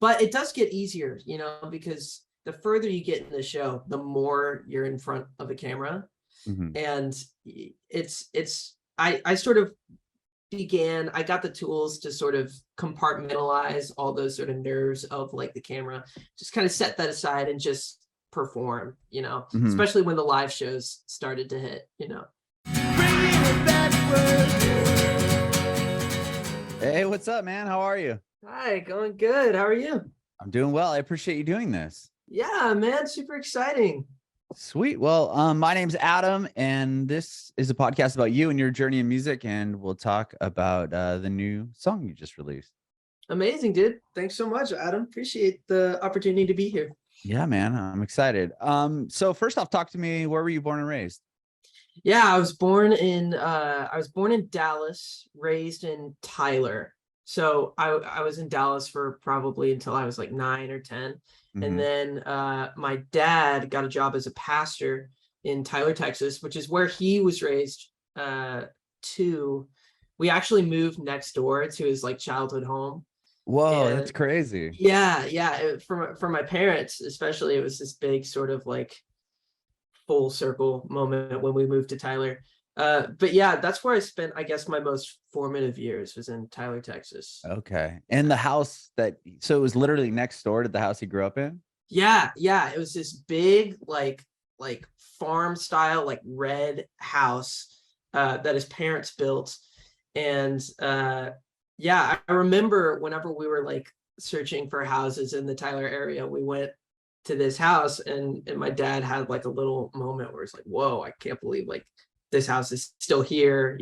but it does get easier, because the further you get in the show, the more you're in front of a camera. And I sort of I got the tools to sort of compartmentalize all those sort of nerves of like the camera, just kind of set that aside and just perform, especially when the live shows started to hit, Hey, what's up, man? How are you? Hi, going good. How are you? I'm doing well. I appreciate you doing this. Yeah, man, super exciting. Sweet. Well, my name's Adam, and this is a podcast about you and your journey in music, and we'll talk about the new song you just released. Amazing, dude. Thanks so much, Adam. Appreciate the opportunity to be here. Yeah, man, I'm excited. So first off, talk to me. Where were you born and raised? Yeah, I was born in Dallas, raised in Tyler. So I was in Dallas for probably until I was like 9 or 10. And then my dad got a job as a pastor in Tyler, Texas, which is where he was raised too. We actually moved next door to his like childhood home. Whoa, that's crazy. Yeah. For my parents, especially, it was this big sort of like full circle moment when we moved to Tyler. But yeah, that's where I spent, I guess, my most formative years was in Tyler, Texas. Okay. And the house so it was literally next door to the house he grew up in? Yeah. It was this big, like farm style, like red house that his parents built. And yeah, I remember whenever we were like searching for houses in the Tyler area, we went to this house and my dad had like a little moment where it's like, whoa, I can't believe like this house is still here,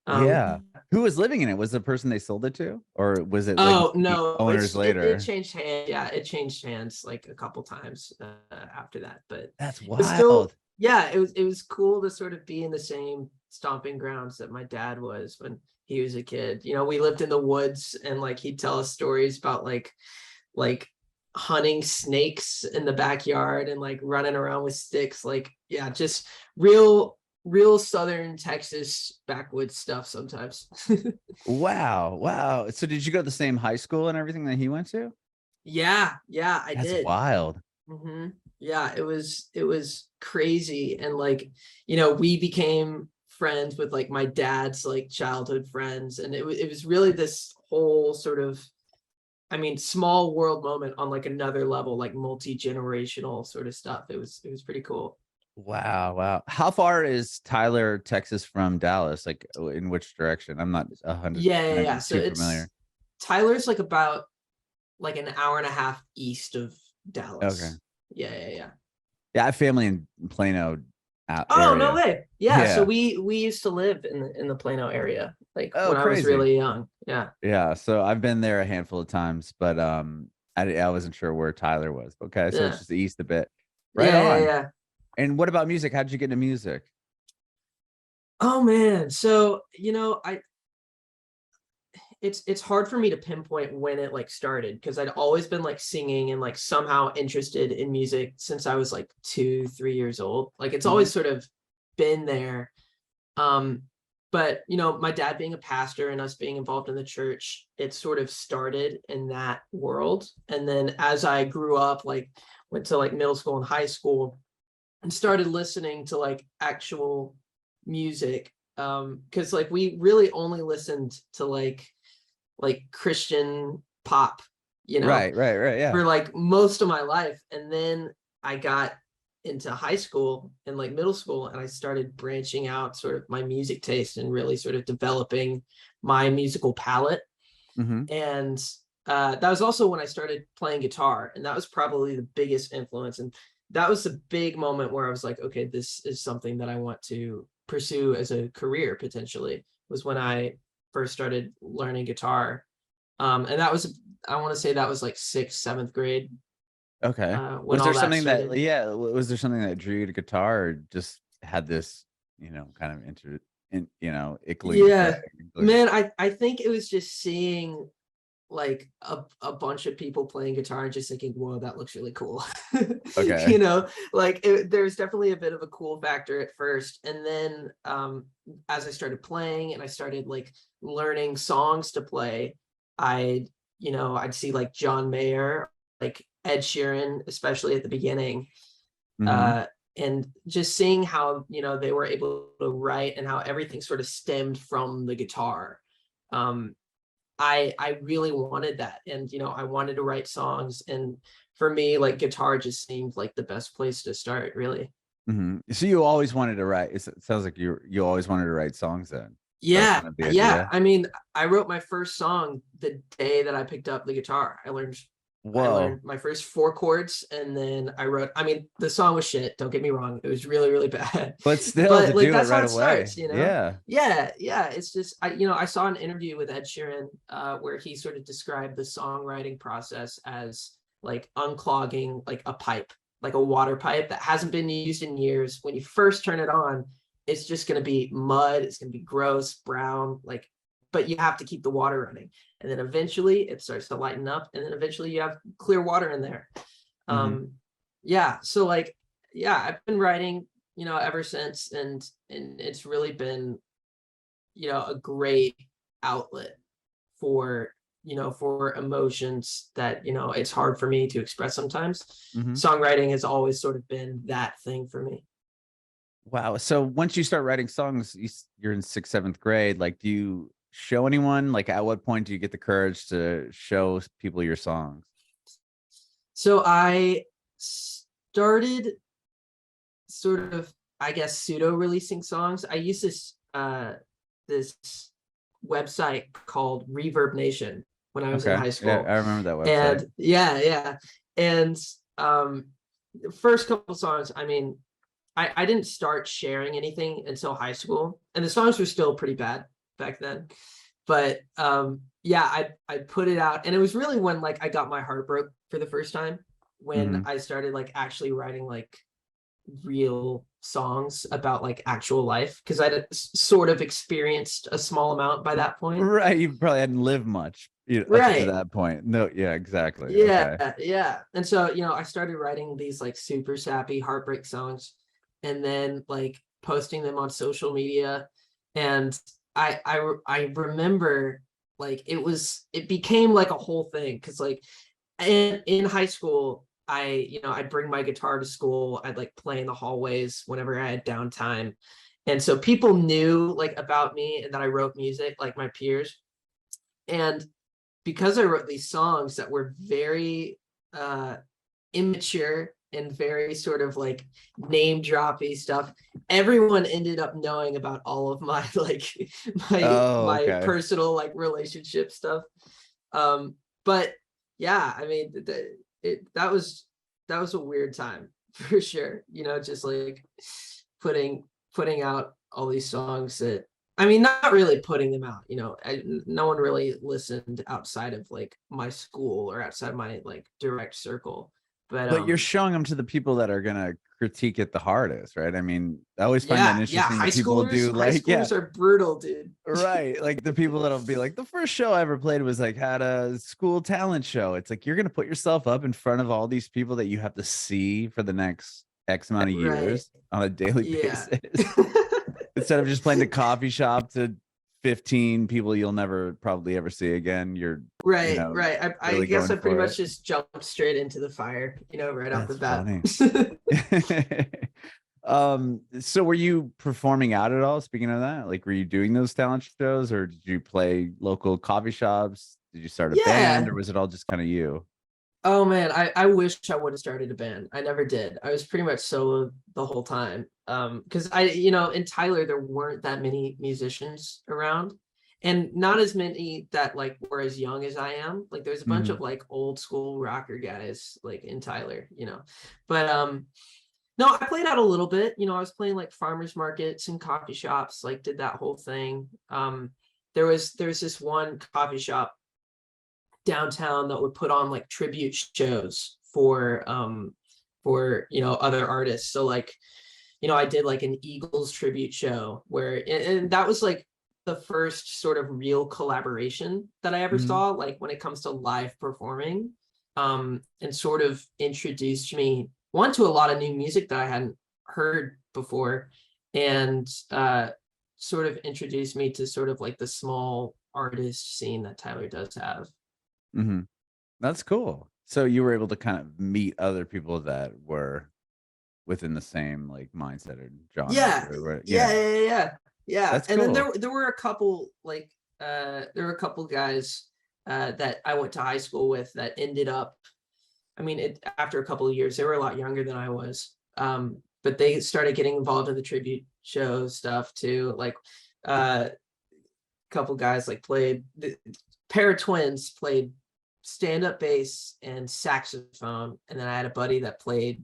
Yeah. Who was living in it? Was the person they sold it to, or was it no, owners later? It changed hands. Yeah, it changed hands like a couple times after that. But that's wild. Still, yeah, it was cool to sort of be in the same stomping grounds that my dad was when he was a kid. We lived in the woods, and like he'd tell us stories about like hunting snakes in the backyard and like running around with sticks. Like, yeah, just real Southern Texas backwoods stuff sometimes. Wow. So did you go to the same high school and everything that he went to? Yeah, I did. That's wild. Yeah, it was crazy. And like, we became friends with like my dad's like childhood friends. And it was really this whole sort of, small world moment on like another level, like multi-generational sort of stuff. It was pretty cool. Wow. How far is Tyler, Texas from Dallas? Like in which direction? I'm not 100. Yeah. So it's familiar. Tyler's like about like an hour and a half east of Dallas. Okay. Yeah. Yeah, I have family in Plano. Oh, no way. Yeah. So we used to live in the Plano area, like when I was really young. Yeah. So I've been there a handful of times, but I wasn't sure where Tyler was. Okay, so it's just east a bit. Right on. Yeah. And what about music? How'd you get into music? Oh man, so it's hard for me to pinpoint when it like started, because I'd always been like singing and like somehow interested in music since I was like 2-3 years old. Like it's always sort of been there. But my dad being a pastor and us being involved in the church, it sort of started in that world. And then as I grew up, like went to like middle school and high school and started listening to like actual music, because like we really only listened to like Christian pop, Right, yeah, for like most of my life. And then I got into high school and like middle school, and I started branching out sort of my music taste and really sort of developing my musical palette. And that was also when I started playing guitar, and that was probably the biggest influence. And that was a big moment where I was like, okay, this is something that I want to pursue as a career potentially, was when I first started learning guitar. And that was, I want to say that was like 6th, 7th grade. Okay. Was there something was there something that drew you to guitar, or just had this, kind of ickling? Yeah, man, I think it was just seeing like a bunch of people playing guitar and just thinking, whoa, that looks really cool. Okay. There's definitely a bit of a cool factor at first. And then as I started playing and I started like learning songs to play, I you know, I'd see like John Mayer, like Ed Sheeran, especially at the beginning. Mhm. And just seeing how, you know, they were able to write and how everything sort of stemmed from the guitar. Um, I really wanted that. And, you know, I wanted to write songs. And for me, like guitar just seemed like the best place to start, really. Mhm. So you always wanted to write. It sounds like you always wanted to write songs then. That was Yeah, kind of the yeah. idea. I mean, I wrote my first song the day that I picked up the guitar. I Whoa. learned my first 4 chords, and then I wrote, I mean, the song was shit, don't get me wrong. It was really, really bad. But still But to like do it that's how right it away. starts, you know? Yeah. Yeah, yeah. It's just you know, I saw an interview with Ed Sheeran where he sort of described the songwriting process as like unclogging like a pipe, like a water pipe that hasn't been used in years. When you first turn it on, it's just going to be mud, it's going to be gross brown, like, but you have to keep the water running, and then eventually it starts to lighten up, and then eventually you have clear water in there. Mhm. um yeah, so like, yeah, I've been writing, you know, ever since, and it's really been, you know, a great outlet for, you know, for emotions that, you know, it's hard for me to express sometimes. Mhm. Songwriting has always sort of been that thing for me. Wow. So once you start writing songs, you're in 6th, 7th grade. Like, do you show anyone? Like, at what point do you get the courage to show people your songs? So I started sort of, I guess, pseudo releasing songs. I use this website called Reverb Nation when I was in Okay. high Yeah, school. I remember that website. And yeah, yeah. And the first couple songs, I mean, I didn't start sharing anything until high school, and the songs were still pretty bad back then. But yeah, I put it out, and it was really when like I got my heart broke for the first time, when Mhm. I started like actually writing like real songs about like actual life, because I'd sort of experienced a small amount by that point. Right. You probably hadn't lived much, up to Right. that point. No, yeah, exactly. Yeah, Okay. yeah. And so, you know, I started writing these like super sappy heartbreak songs, and then like posting them on social media. And I remember like it became like a whole thing, because like in high school, you know, I'd bring my guitar to school. I'd like play in the hallways whenever I had downtime. And so people knew like about me and that I wrote music, like my peers. And because I wrote these songs that were very uh immature and very sort of like name droppy stuff, everyone ended up knowing about all of my like Oh, my okay. personal like relationship stuff. But yeah, I mean, that was a weird time for sure, you know, just like putting putting out all these songs that, I mean, not really putting them out, you know, no one really listened outside of like my school or outside my like direct circle. But But you're showing them to the people that are gonna critique it the hardest, right? I mean, I always find that yeah, yeah, interesting that people do high like, yeah, schoolers are brutal, dude. right. Like the people that'll be like, the first show I ever played was like had a school talent show. It's like you're gonna put yourself up in front of all these people that you have to see for the next X amount of Right. years on a daily Yeah. basis. Instead of just playing the coffee shop to 15 people you'll never probably ever see again, you're, Right, right. I really guess going I pretty for much it. just jumped straight into the fire, you know, right off the That's bat. funny. So were you performing out at all? Speaking of that, like, were you doing those talent shows, or did you play local coffee shops? Did you start a band, Yeah. or was it all just kind of you? Oh man, I wish I would have started a band. I never did. I was pretty much solo the whole time. Because you know, in Tyler there weren't that many musicians around, and not as many that like were as young as I am. Like there's a bunch of Mhm. like old school rocker guys like in Tyler, you know. But no, I played out a little bit. You know, I was playing like farmers markets and coffee shops, like did that whole thing. There's this one coffee shop downtown that would put on like tribute shows for, you know, other artists. So like, you know, I did like an Eagles tribute show where, and that was like the first sort of real collaboration that I ever Mhm. saw, like when it comes to live performing. And sort of introduced me one to a lot of new music that I hadn't heard before, and sort of introduced me to sort of like the small artist scene that Tyler does have. Hmm. That's cool. So you were able to kind of meet other people that were within the same like mindset or genre. Yeah, yeah, yeah, yeah, yeah. That's And then cool. there were a couple like there were a couple guys that I went to high school with that ended up. I mean, after a couple of years, they were a lot younger than I was. But they started getting involved in the tribute show stuff too. Like a couple guys like played the pair of twins played stand-up bass and saxophone, and then I had a buddy that played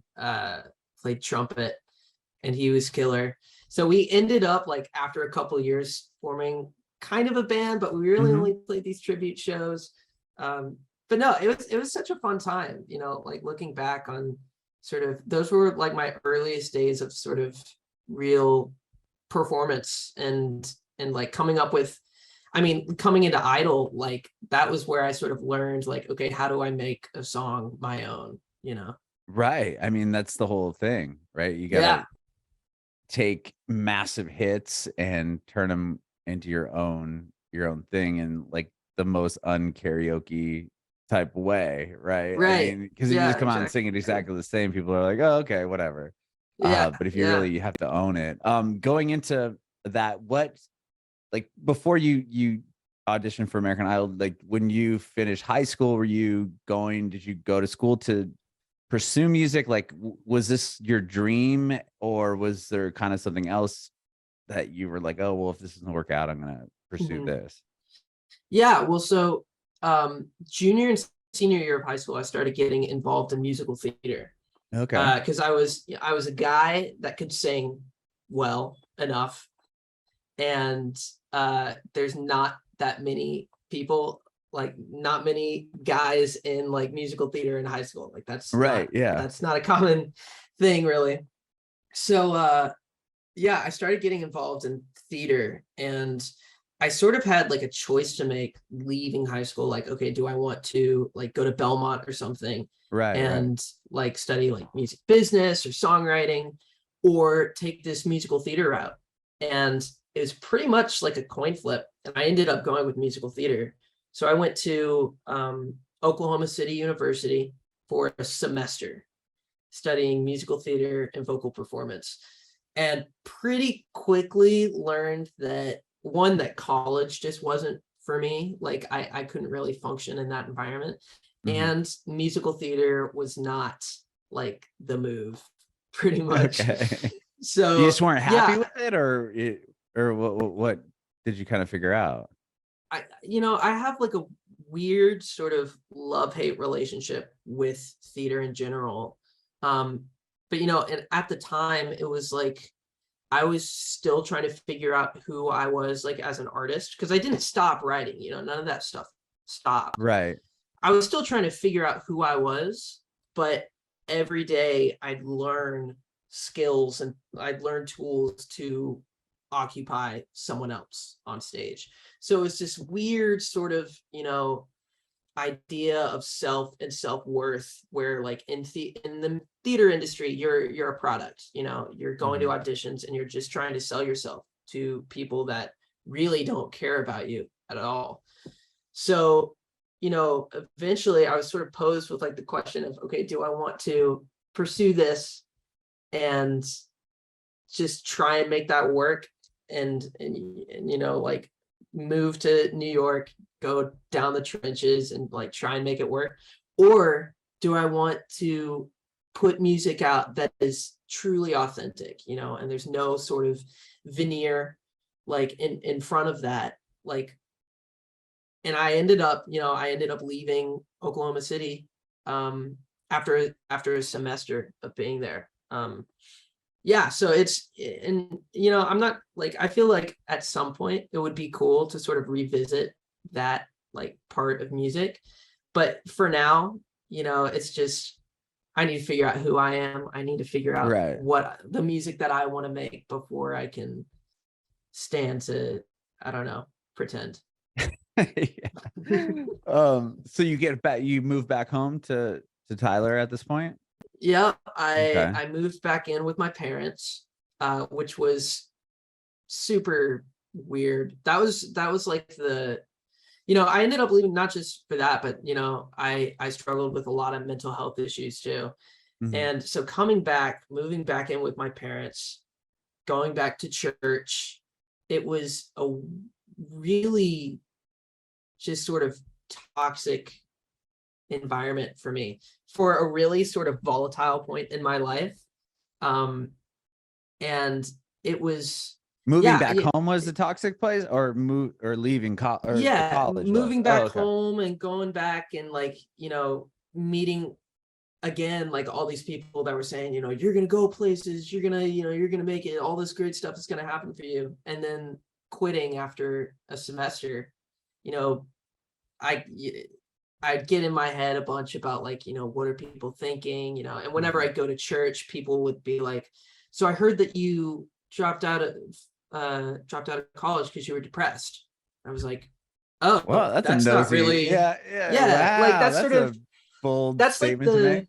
trumpet, and he was killer. So we ended up like after a couple of years forming kind of a band, but we really Hmm. only played these tribute shows. But no, it was such a fun time, like looking back on sort of those were like my earliest days of sort of real performance and like coming up with, I mean, coming into Idol, like that was where I sort of learned like, okay, how do I make a song my own? Right. I mean, that's the whole thing, right? You Yeah, gotta take massive hits and turn them into your own thing in like the most unkaraoke type way, right? I right. mean, because if you just Yeah, come out and exactly. sing it exactly the same, people are like, oh, okay, whatever. Yeah, But if yeah. you have to own it. Going into that, what like before you auditioned for American Idol, like when you finished high school, did you go to school to pursue music? Like, was this your dream, or was there kind of something else that you were like, oh, well, if this doesn't work out, I'm gonna pursue Mhm. this? Yeah, well, so junior and senior year of high school, I started getting involved in musical theater Okay. because I was a guy that could sing well enough, and there's not that many people, like not many guys in like musical theater in high school. Like Right. Yeah. that's not a common thing really. So yeah, I started getting involved in theater, and I sort of had like a choice to make leaving high school. Like, okay, do I want to like go to Belmont or something Right. Right. and like study like music business or songwriting, or take this musical theater route? And it was pretty much like a coin flip. And I ended up going with musical theater. So I went to Oklahoma City University for a semester studying musical theater and vocal performance, and pretty quickly learned that one, that college just wasn't for me. Like I couldn't really function in that environment, Hmm. and musical theater was not like the move pretty much. Okay. You So just weren't happy yeah, with it, or what did you kind of figure out? I have like a weird sort of love-hate relationship with theater in general. Um, but and at the time it was like I was still trying to figure out who I was like as an artist, because I didn't stop writing, none of that stuff stopped. Right. I was still trying to figure out who I was, but every day I'd learn skills and I'd learn tools to occupy someone else on stage. So it's this weird sort of, idea of self and self-worth where like in the theater industry you're a product, you're going to Hmm. auditions and you're just trying to sell yourself to people that really don't care about you at all. So eventually I was sort of posed with like the question of, okay, do I want to pursue this and just try and make that work, and like move to New York, go down the trenches and like try and make it work? Or do I want to put music out that is truly authentic, and there's no sort of veneer like in front of that, like. And I ended up leaving Oklahoma City after a semester of being there. Yeah, so it's, and I'm not like, I feel like at some point it would be cool to sort of revisit that like part of music, but for now, it's just, I need to figure out who I am. I need to figure out Right. what the music that I want to make before I can stand to, I don't know, pretend. Yeah. So you move back home to Tyler at this point? Yeah, I Okay. I moved back in with my parents, which was super weird. That was like you know, I ended up leaving not just for that, but you know, I struggled with a lot of mental health issues too. Mhm. And so coming back, moving back in with my parents, going back to church, it was a really just sort of toxic environment for me for a really sort of volatile point in my life. Um, and it was, Moving yeah, back home was the toxic place, or leaving or the yeah, college was? moving Oh, back okay. home and going back and like, you know, meeting again, like all these people that were saying, you know, you're going to go places, you're going to, you know, you're going to make it, all this great stuff is going to happen for you. And then quitting after a semester, you know, I I'd get in my head a bunch about like, you know, what are people thinking, you know, and whenever I Mhm. go to church, people would be like, so I heard that you dropped out of college because you were depressed. I was like, Well, oh, that's a that's not nosy. really, Yeah, yeah. yeah, like Wow, that's a bold that's like statement to make.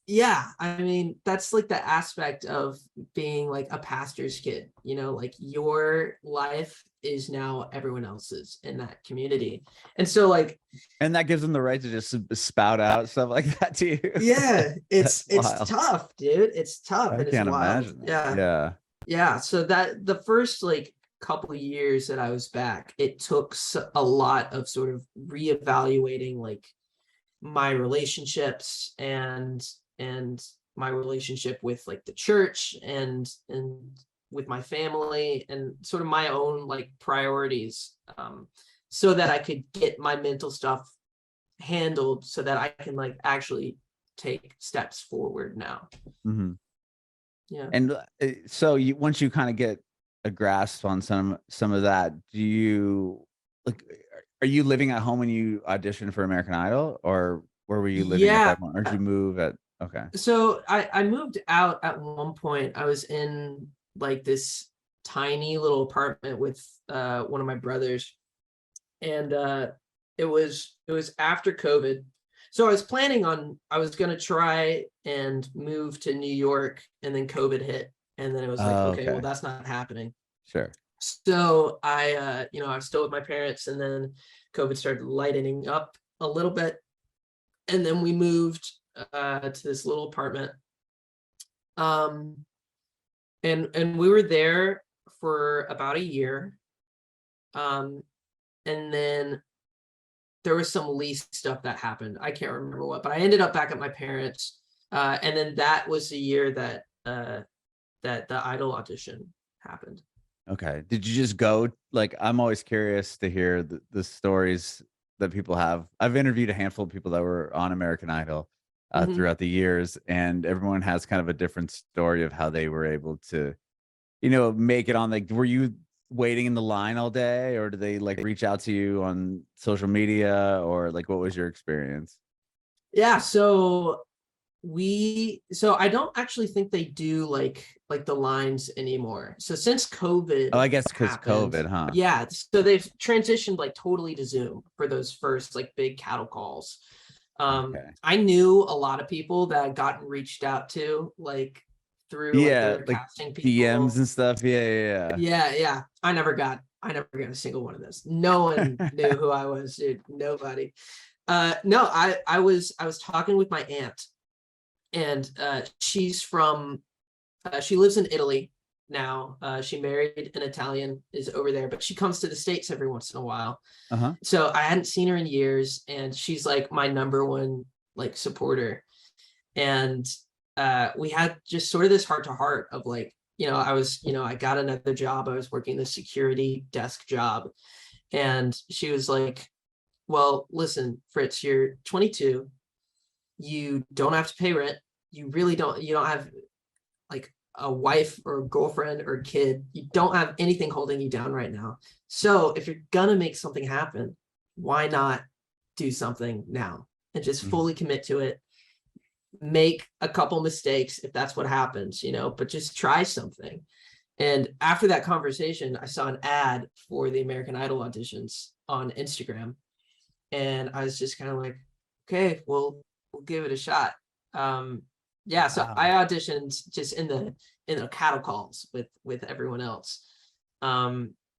yeah, I mean, that's like the aspect of being like a pastor's kid, you know, like your life is now everyone else's in that community. And so like, And that gives them the right to just spout out stuff like that to you. yeah, That's it's wild. tough, dude. It's tough I and it's can't wild. imagine that. Yeah. Yeah. Yeah. So that the first like couple of years that I was back, it took a lot of sort of reevaluating like my relationships and my relationship with like the church and with my family and sort of my own like priorities, so that I could get my mental stuff handled so that I can like actually take steps forward now. Mhm. Yeah. And so you once you kind of get a grasp on some of that, do you like are you living at home when you auditioned for American Idol, or where were you living at Yeah. that point? Or did you move at okay. So I moved out at one point. I was in like this tiny little apartment with one of my brothers, and it was after COVID. So I was planning on I was gonna try and move to New York, and then COVID hit, and then it was like, Oh, okay, well okay. that's not happening. Sure. So I you know, I was still with my parents, and then COVID started lightening up a little bit, and then we moved to this little apartment. Um, and we were there for about a year. Um, and then there was some lease stuff that happened. I can't remember what, but I ended up back at my parents. And then that was the year that that the Idol audition happened. Okay. Did you just go like I'm always curious to hear the stories that people have. I've interviewed a handful of people that were on American Idol Hmm. throughout the years, and everyone has kind of a different story of how they were able to, you know, make it on. Like, were you waiting in the line all day, or did they like reach out to you on social media, or like what was your experience? Yeah. So I don't actually think they do like the lines anymore. So since Oh, COVID I guess because happened, COVID, huh? yeah, so they've transitioned like totally to Zoom for those first like big cattle calls. Okay. I knew a lot of people that had gotten reached out to like through like Yeah, other like casting DMs people. and stuff. Yeah, Yeah, yeah. I never got a single one of those. No one knew yeah. who I was, dude. Nobody. No, I was talking with my aunt, and she lives in Italy now. She married an Italian, is over there, but she comes to the States every once in a while. Uh-huh. So I hadn't seen her in years, and she's like my number one like supporter. And we had just sort of this heart to heart of like, you know, I got another job. I was working the security desk job, and she was like, well, listen, Fritz, you're 22. You don't have to pay rent. You don't have like a wife or a girlfriend or a kid. You don't have anything holding you down right now. So if you're gonna make something happen, why not do something now and just Mhm. fully commit to it? Make a couple mistakes if that's what happens, you know, but just try something. And after that conversation, I saw an ad for the American Idol auditions on Instagram, and I was just kind of like, okay, well, we'll give it a shot. Yeah, so I Wow. auditioned just in the cattle calls with everyone else,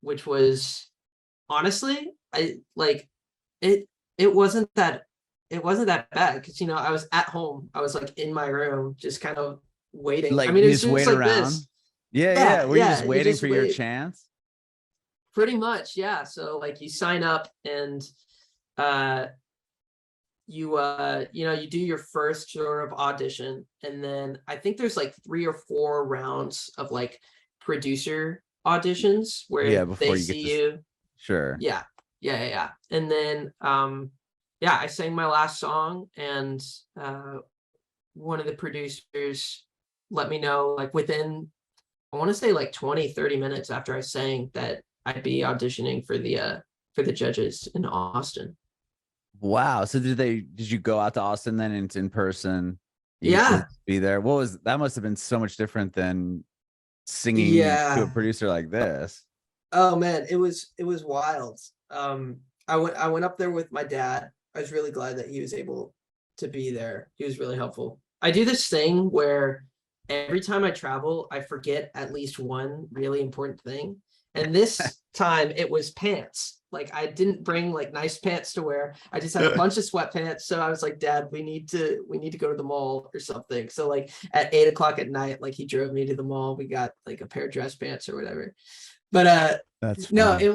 which was honestly, I like. it it wasn't that it wasn't that bad because I was at home. I was like in my room, just kind of waiting. I Like mean, it you was just just wait like around? this. Yeah, yeah. Yeah, Were you just yeah. You waiting just for your wait. chance? Pretty much, yeah. So like you sign up and uh you do your first sort of audition, and then I think there's like 3 or 4 rounds of like producer auditions Yeah, where they before you get see to you. sure. Yeah, yeah. And then yeah, I sang my last song, and one of the producers let me know like within, I want to say like 20-30 minutes after I sang, that I'd be auditioning for the judges in Austin. Wow. So did you go out to Austin then and it's in person? You get to Yeah, be there. What was that must have been so much different than singing to a yeah. producer like this. Oh man, it was wild. I went up there with my dad. I was really glad that he was able to be there. He was really helpful. I do this thing where every time I travel, I forget at least one really important thing. And this time it was pants. Like I didn't bring like nice pants to wear. I just had a bunch of sweatpants. So I was like, Dad, we need to go to the mall or something. So like at 8 o'clock at night, like he drove me to the mall. We got like a pair of dress pants or whatever. But That's no, funny. it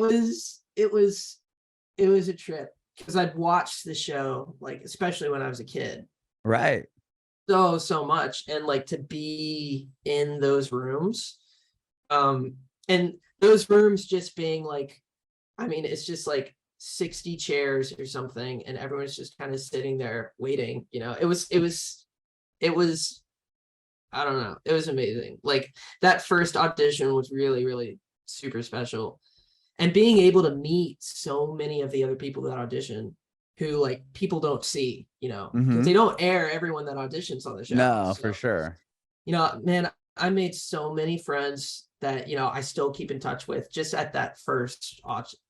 was a trip because I'd watched the show, like especially when I was a kid, like Right. so much, and like to be in those rooms, um and those rooms just being like, I mean, it's just like 60 chairs or something, and everyone's just kind of sitting there waiting. It was I don't know, it was amazing. Like that first audition was really, really super special, and being able to meet so many of the other people that audition, who like people don't see, because they Mm-hmm. don't air everyone that auditions on the show. No, for So, sure. man, I made so many friends that, I still keep in touch with just at that first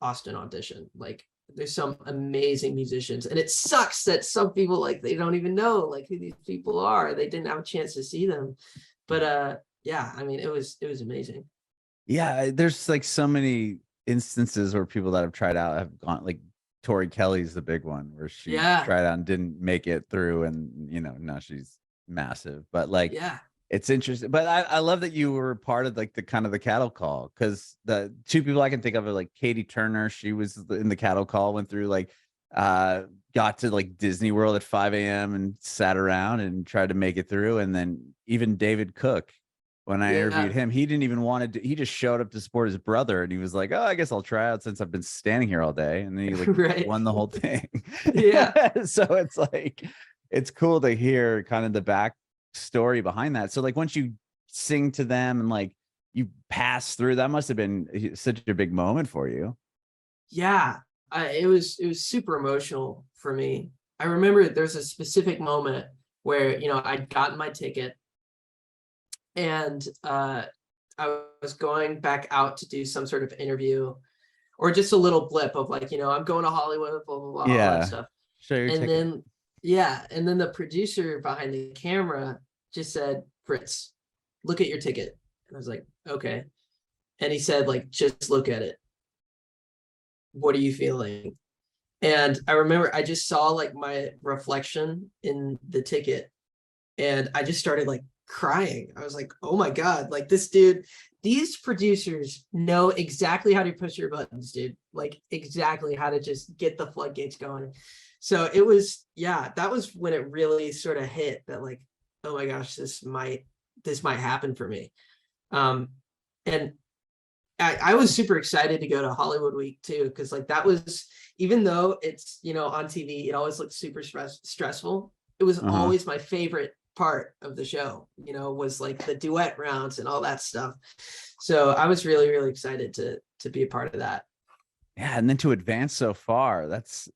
Austin audition. Like there's some amazing musicians, and it sucks that some people like they don't even know like who these people are. They didn't have a chance to see them. But yeah, I mean, it was amazing. Yeah, there's like so many instances where people that have tried out have gone like Tori Kelly's the big one where she Yeah, tried out and didn't make it through and now she's massive. But like yeah. it's interesting. But I love that you were part of like the kind of the cattle call because the two people I can think of are like Katie Turner. She was in the cattle call, went through like got to like Disney World at 5 a.m. and sat around and tried to make it through. And then even David Cook, when I interviewed Yeah. him, he didn't even want to he just showed up to support his brother and he was like, oh, I guess I'll try out since I've been standing here all day. And then he like Right. won the whole thing. Yeah. So it's like it's cool to hear kind of the back story behind that. So like once you sing to them and like you pass through, that must have been such a big moment for you. Yeah. It was super emotional for me. I remember there's a specific moment where, I'd gotten my ticket, and I was going back out to do some sort of interview, or just a little blip of like, I'm going to Hollywood, blah, blah, blah, all that Yeah. stuff. Show your And ticket. then, yeah. And then the producer behind the camera just said, Fritz, look at your ticket. And I was like, okay. And he said, like, just look at it. What are you feeling? And I remember I just saw like my reflection in the ticket, and I just started like crying. I was like, oh my God, like this dude, these producers know exactly how to push your buttons, dude. Like exactly how to just get the floodgates going. So it was, yeah, that was when it really sort of hit that like, oh my gosh, this might happen for me. And I was super excited to go to Hollywood Week too, because like that was, even though it's on TV, it always looks super stressful. It was Uh-huh. always my favorite part of the show. Was like the duet rounds and all that stuff. So I was really, really excited to be a part of that. Yeah, and then to advance so far, that's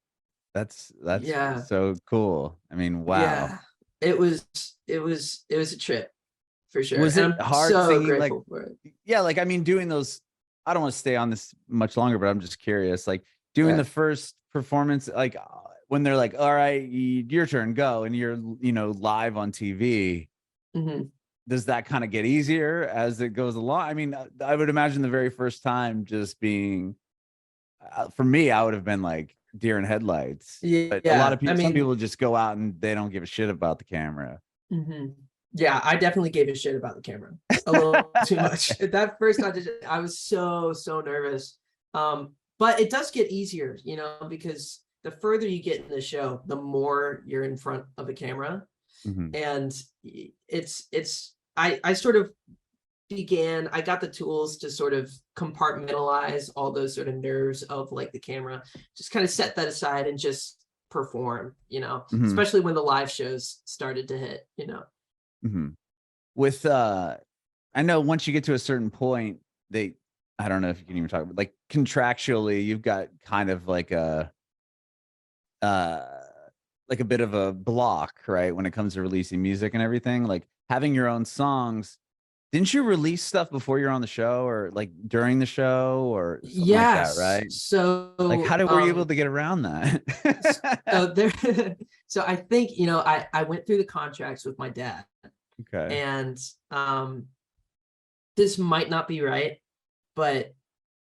Yeah, so cool. I mean, wow. yeah. It was a trip for sure, Was and it I'm hard so singing like grateful for it. yeah, like I mean doing those I don't want to stay on this much longer, but I'm just curious like doing Yeah. the first performance like when they're like, "All right, your turn, go." And you're, live on TV, Hmm. does that kind of get easier as it goes along? I mean, I would imagine the very first time just being for me, I would have been like deer in headlights. But a lot Yeah, of I people, some mean, people just go out and they don't give a shit about the camera. mhm. Yeah, I definitely gave a shit about the camera a little too much. At that first audition, I was so nervous. But it does get easier, you know, because the further you get in the show, the more you're in front of a camera. Mhm. And I sort of I got the tools to sort of compartmentalize all those sort of nerves of like the camera, just kind of set that aside and just perform, you know, Mhm. especially when the live shows started to hit, you know. Mhm. With I know once you get to a certain point, they I don't know if you can even talk about like contractually, you've got kind of uh like a bit of a block, right? When it comes to releasing music and everything, like having your own songs. Didn't you release stuff before you're on the show or like during the show or something like that, Yes. right? Like So were you able to get around so that? there so I think, you know, I went through the contracts with my dad, Okay. and this might not be right, but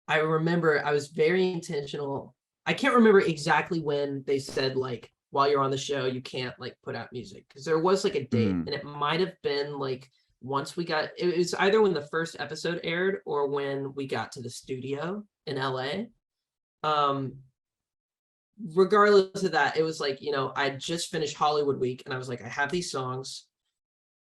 I remember I was very intentional. I can't remember exactly when they said like while you're on the show you can't like put out music, because there was like a date, Mm, and it might have been like once we got, it was either when the first episode aired or when we got to the studio in LA. Um Regardless of that, it was like, you know, I just finished Hollywood Week and I was like, I have these songs.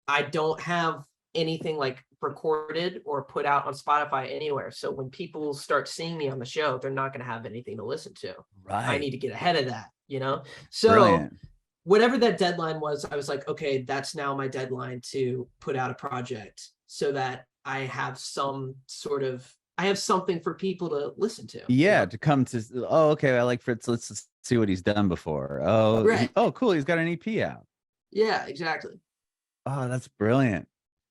I don't have anything like recorded or put out on Spotify anywhere. So when people start seeing me on the show, they're not going to have anything to listen to. I right. need to get ahead of that, you know? So Brilliant. whatever that deadline was, I was like, okay, that's now my deadline to put out a project so that I have something for people to listen to, you Yeah, know? to come to oh, okay, I like Fritz. Let's just see what he's done before. Oh, Right. oh, cool. He's got an EP out. Yeah, exactly. Oh, that's brilliant.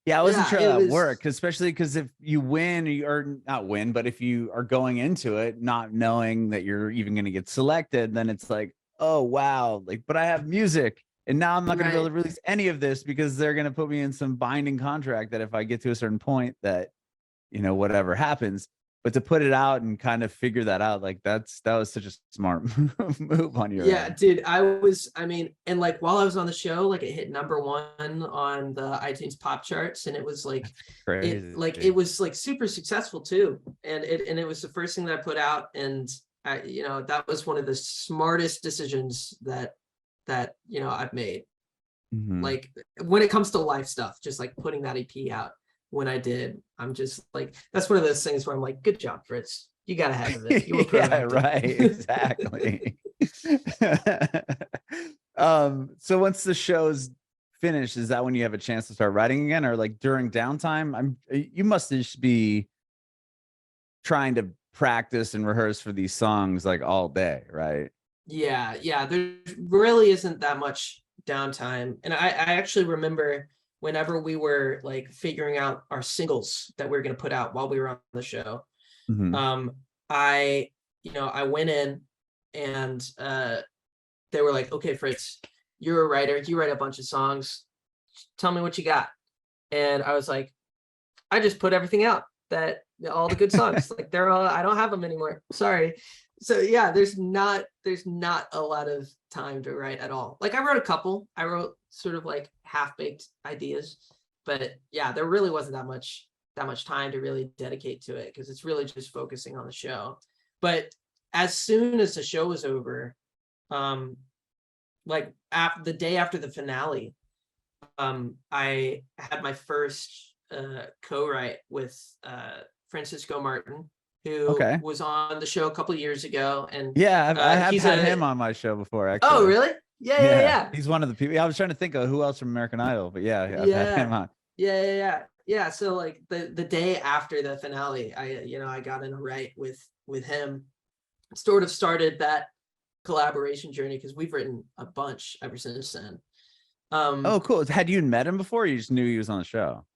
Yeah, I wasn't Yeah, sure how it that was. worked, especially because if you win, or not win, but if you are going into it not knowing that you're even going to get selected, then it's like, oh wow, like, but I have music, and now I'm not going to be able Right. to release any of this because they're going to put me in some binding contract that if I get to a certain point, that whatever happens. But to put it out and kind of figure that out, like that was such a smart move on your Yeah, end. dude, I mean, and like while I was on the show, like it hit #1 on the iTunes pop charts, and it was That's crazy. it was like super successful too. And it was the first thing that I put out, and I, you know, that was one of the smartest decisions that, you know, I've made. Mhm. Like when it comes to life stuff, just like putting that EP out when I did, I'm just like, that's one of those things where I'm like, good job, Fritz. You got ahead of it. You were Yeah, proactive. right. Exactly. So once the show's finished, is that when you have a chance to start writing again, or like during downtime? You must just be trying to practice and rehearse for these songs like all day, right? Yeah, yeah, there really isn't that much downtime. And I actually remember whenever we were like figuring out our singles that we were going to put out while we were on the show. Mhm. Um, I, you know, I went in, and they were like, okay, Fritz, you're a writer, you write a bunch of songs. Tell me what you got. And I was like, I just put everything out, that all the good songs, like they're all, I don't have them anymore. Sorry. So yeah, there's not a lot of time to write at all. Like I wrote a couple. I wrote sort of like half-baked ideas, but yeah, there really wasn't that much time to really dedicate to it, because it's really just focusing on the show. But as soon as the show was over, um, like after the day after the finale, I had my first co-write with Francisco Martin, who Okay. was on the show a couple of years ago, and Yeah, I have he's had a him on my show before, oh actually. really, Yeah, yeah he's one of the people. Yeah, I was trying to think of who else from American Idol, but yeah, I've had him yeah on. yeah. So like the day after the finale, I got in a write with him, sort of started that collaboration journey, because we've written a bunch ever since then. um Oh, cool. Had you met him before? Or you just knew he was on the show.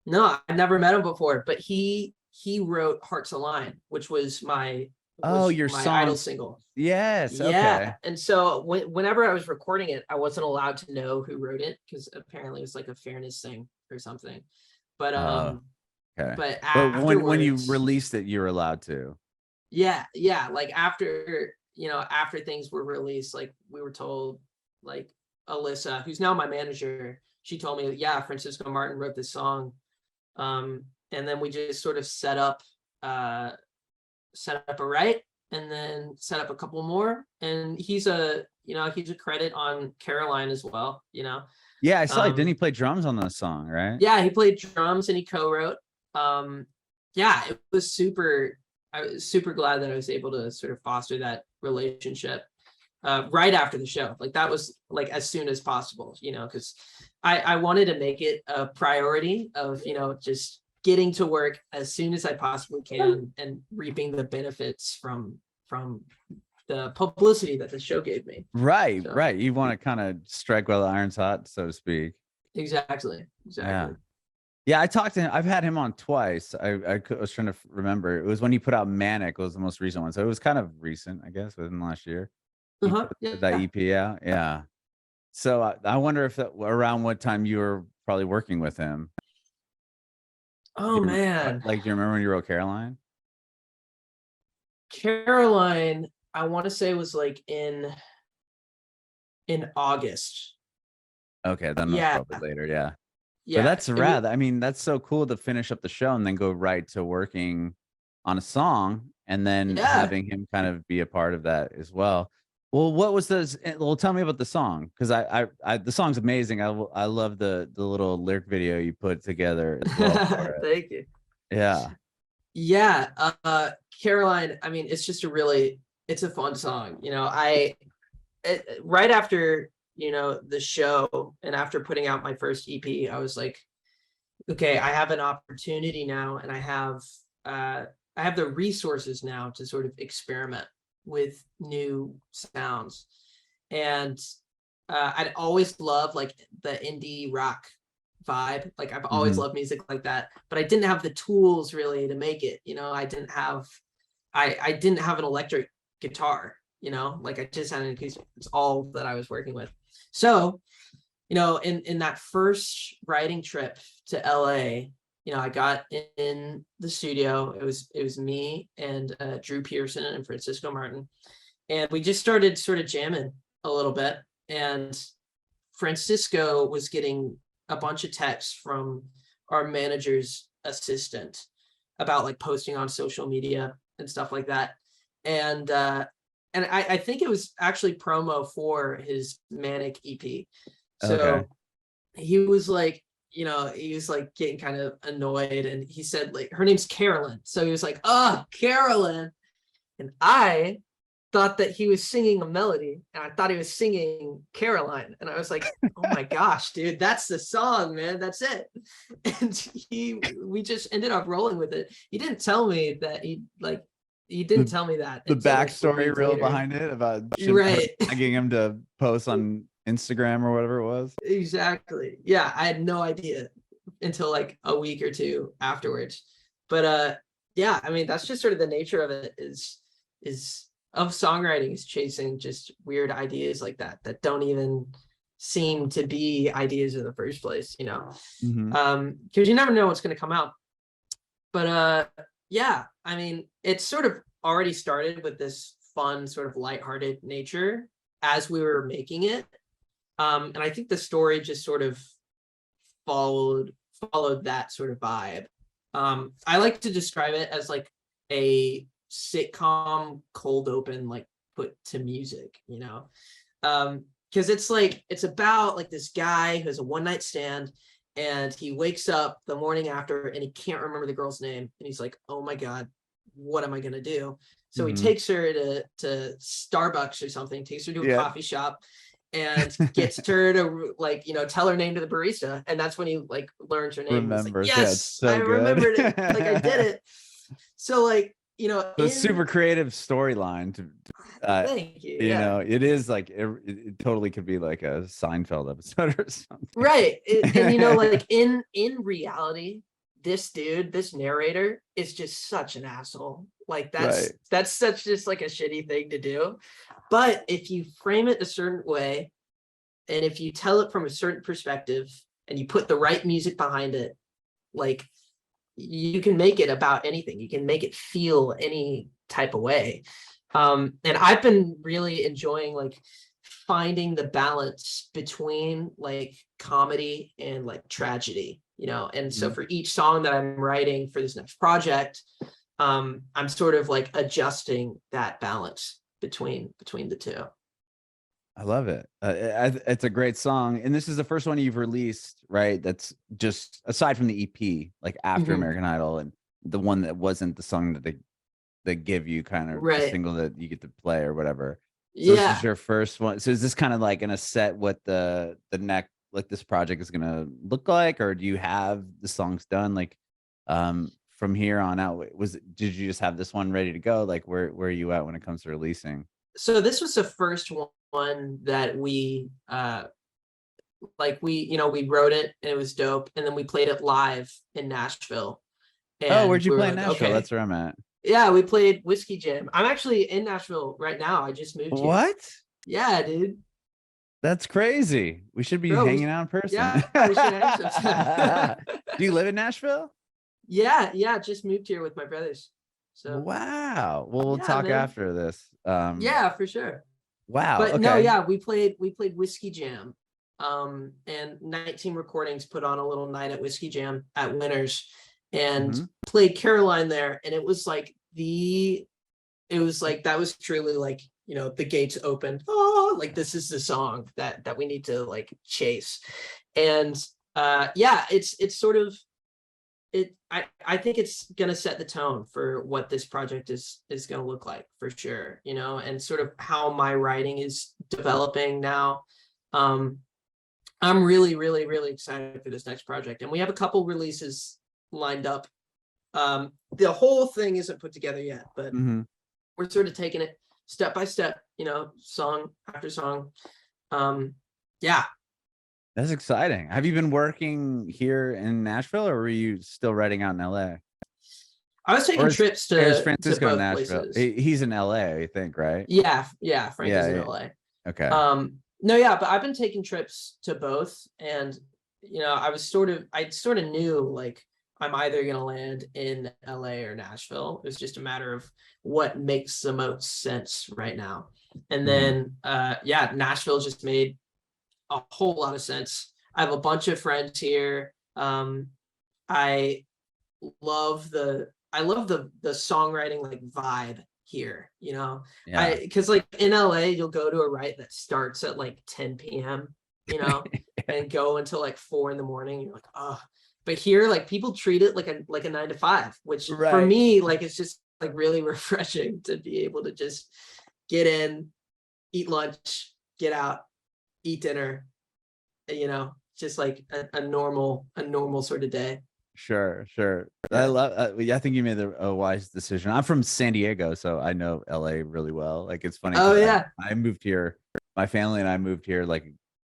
No, I never met him before, but he wrote Hearts Align, which Oh, was your my Idol song. single. Yes. Yeah. Okay. And so whenever I was recording it, I wasn't allowed to know who wrote it, because apparently it's like a fairness thing or something. But Oh, okay. But when you afterwards, released it, you were allowed to. yeah, like after things were released, like we were told, like Alyssa, who's now my manager, she told me, yeah, Francisco Martin wrote this song. And then we just sort of set up a write, and then set up a couple more. And he's a credit on Caroline as well, Yeah, I saw. Didn't he play drums on the song, right? Yeah, he played drums and he co-wrote. Yeah, it was super. I was super glad that I was able to sort of foster that relationship right after the show. Like that was like as soon as possible, because I wanted to make it a priority of, just getting to work as soon as I possibly can and reaping the benefits from the publicity that the show gave me. Right, So, right. You want to kind of strike while the iron's hot, so to speak. Exactly. Yeah, I talked to him. I've had him on twice. I was trying to remember. It was when he put out Manic was the most recent one. So it was kind of recent, I guess, within the last year. That EP out. Yeah. So I wonder if around what time you were probably working with him. Oh, man. Like, do you remember when you wrote Caroline? Caroline, I want to say was like in August. Okay, then that's probably later. Yeah. Yeah. But that's rad. I mean, that's so cool to finish up the show and then go right to working on a song and then having him kind of be a part of that as well. Well, what was this? Well, tell me about the song, because the song's amazing. I love the little lyric video you put together as well for it. Thank you. Yeah. Caroline, I mean, it's just it's a fun song. Right after, the show and after putting out my first EP, I was like, okay, I have an opportunity now, and I have the resources now to sort of experiment with new sounds. And I'd always loved like the indie rock vibe. Like I've always loved music like that, but I didn't have the tools really to make it. I didn't have an electric guitar, like I just had an acoustic. It's all that I was working with. So, in that first writing trip to LA, I got in the studio. It was me and Drew Pearson and Francisco Martin, and we just started sort of jamming a little bit. And Francisco was getting a bunch of texts from our manager's assistant about like posting on social media and stuff like that. And I think it was actually promo for his Manic EP. So he was like, he was like getting kind of annoyed, and he said like, her name's Carolyn. So he was like, oh, Carolyn. And I thought that he was singing a melody, and I thought he was singing Caroline. And I was like, oh my gosh, dude, that's the song, man. That's it. And we just ended up rolling with it. He didn't tell me that he didn't tell me that. The backstory real behind it about begging him to post on Instagram or whatever it was. Exactly. Yeah, I had no idea until like a week or two afterwards. But yeah, I mean, that's just sort of the nature of it is of songwriting, is chasing just weird ideas like that don't even seem to be ideas in the first place, because you never know what's going to come out. But yeah, I mean, it sort of already started with this fun sort of lighthearted nature as we were making it. And I think the story just sort of followed that sort of vibe. I like to describe it as like a sitcom cold open, like put to music, because it's about like this guy who has a one night stand, and he wakes up the morning after and he can't remember the girl's name, and he's like, oh my god, what am I gonna do? So he takes her to Starbucks or something, takes her to a coffee shop, and gets her to like, tell her name to the barista. And that's when he like learns her name. Remembers. Like, yes, so I remembered it. Like I did it. So like, a super creative storyline to thank you. It is like it totally could be like a Seinfeld episode or something. Right. And like in reality, this narrator is just such an asshole. Like that's such just like a shitty thing to do. But if you frame it a certain way, and if you tell it from a certain perspective, and you put the right music behind it, like you can make it about anything. You can make it feel any type of way. And I've been really enjoying like finding the balance between like comedy and like tragedy, you know. And so Mhm. for each song that I'm writing for this next project, I'm sort of like adjusting that balance between the two. I love it. It's a great song, and this is the first one you've released, right? That's just aside from the EP, like after Mhm. American Idol, and the one that wasn't the song that they give you, kind of the Right. single that you get to play or whatever. So this is Yeah. your first one. So is this kind of like gonna set what the next, like, this project is gonna look like, or do you have the songs done like from here on out? Did you just have this one ready to go? Like, where are you at when it comes to releasing? So this was the first one that we like we wrote it and it was dope, and then we played it live in Nashville, Oh, and where'd you we were play in like, Nashville? okay. That's where I'm at. Yeah, we played Whiskey Jam. I'm actually in Nashville right now. I just moved here. What? Yeah, dude. That's crazy. We should be Bro, hanging out in person. yeah, we should hang sometime. Do you live in Nashville? Yeah, just moved here with my brothers. So Wow. Well, we'll yeah, talk man. after this. Yeah, for sure. Wow. But no, Okay. yeah, we played Whiskey Jam. And 19 Recordings put on a little night at Whiskey Jam at Winners and Mhm. played Caroline there. And it was like that was truly like, the gates opened. Oh, like this is the song that we need to like chase. And yeah, it's sort of it I think it's gonna set the tone for what this project is gonna look like for sure, and sort of how my writing is developing now. Um I'm really, really, really excited for this next project. And we have a couple releases lined up. The whole thing isn't put together yet, but Mhm. we're sort of taking it step by step, song after song. Yeah. That's exciting. Have you been working here in Nashville, or were you still writing out in LA? I was Or taking trips is to Francisco in both Nashville? places. He's in LA, I think, right? Yeah, Frank is Yeah, in yeah. LA. Okay. No, yeah, but I've been taking trips to both, and I sort of knew like I'm either gonna land in LA or Nashville. It was just a matter of what makes the most sense right now. And Mhm. then yeah, Nashville just made a whole lot of sense. I have a bunch of friends here. I I love the songwriting like vibe here, Yeah. because like in LA you'll go to a write that starts at like 10 p.m, and go until like 4 in the morning. You're like, oh, but here like people treat it like a 9 to 5, which for Right. me like it's just like really refreshing to be able to just get in, eat lunch, get out, eat dinner, just like a normal sort of day. Sure, sure. I Yeah. love. Yeah, I think you made a wise decision. I'm from San Diego, so I know LA really well. Like, it's funny Oh because I yeah. I moved here. My family and I moved here like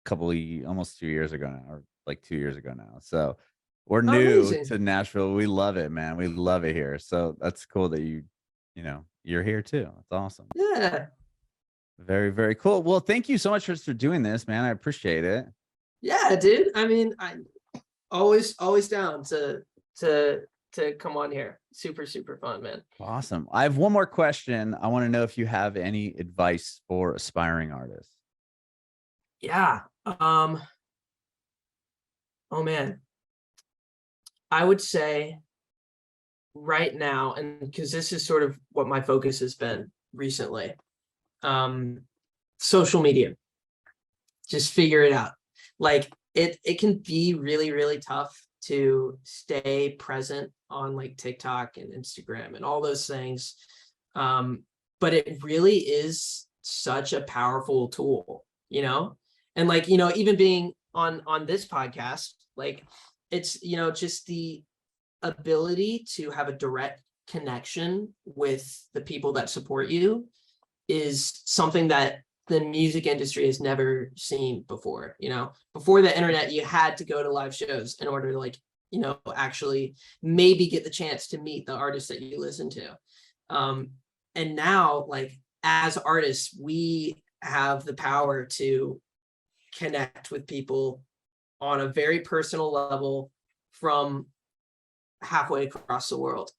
a almost 2 years ago now, or like 2 years ago now. So we're new Amazing. to Nashville. We love it, man. We love it here. So that's cool that you're here too. That's awesome. Yeah. Very, very cool. Well, thank you so much for doing this, man. I appreciate it. Yeah, dude. I mean, I always down to to come on here. Super, super fun, man. Awesome. I have one more question. I want to know if you have any advice for aspiring artists. Yeah. Oh man. I would say right now, and because this is sort of what my focus has been recently, um, social media. Just figure it out. Like it can be really, really tough to stay present on like TikTok and Instagram and all those things. Um, but it really is such a powerful tool, And like, even being on this podcast, like it's, just the ability to have a direct connection with the people that support you is something that the music industry has never seen before. Before the internet, you had to go to live shows in order to like, actually maybe get the chance to meet the artists that you listen to. And now, like, as artists, we have the power to connect with people on a very personal level from halfway across the world.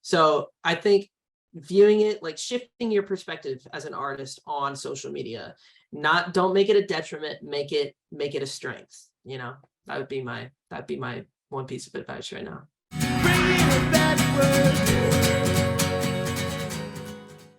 So I think viewing it, like shifting your perspective as an artist on social media. Don't make it a detriment, make it a strength, you know. That'd be my one piece of advice right now.